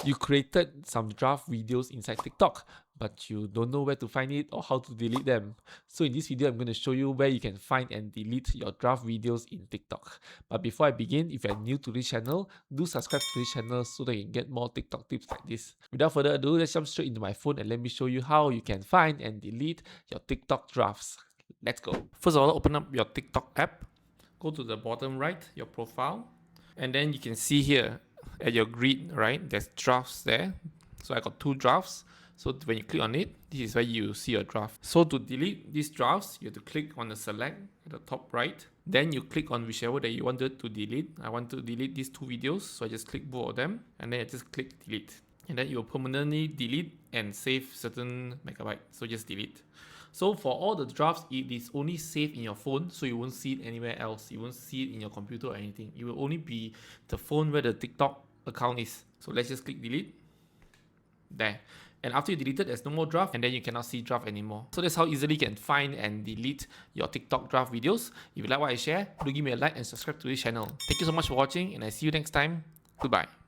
You created some draft videos inside TikTok, but you don't know where to find it or how to delete them. So in this video, I'm going to show you where you can find and delete your draft videos in TikTok. But before I begin, if you're new to this channel, do subscribe to this channel so that you can get more TikTok tips like this. Without further ado, let's jump straight into my phone and let me show you how you can find and delete your TikTok drafts. Let's go. First of all, open up your TikTok app. Go to the bottom right, your profile. And then you can see here at your grid, right? There's drafts there. So I got 2 drafts. So when you click on it, this is where you see your draft. So to delete these drafts, you have to click on the select at the top right. Then you click on whichever that you wanted to delete. I want to delete these 2 videos, so I just click both of them, and then I just click delete. And then it will permanently delete and save certain megabytes. So just delete. So for all the drafts, it is only saved in your phone, so you won't see it anywhere else. You won't see it in your computer or anything. It will only be the phone where the TikTok account is. So let's just click delete. There. And after you delete it, there's no more draft, and then you cannot see draft anymore. So that's how easily you can find and delete your TikTok draft videos. If you like what I share, do give me a like and subscribe to this channel. Thank you so much for watching, and I see you next time. Goodbye.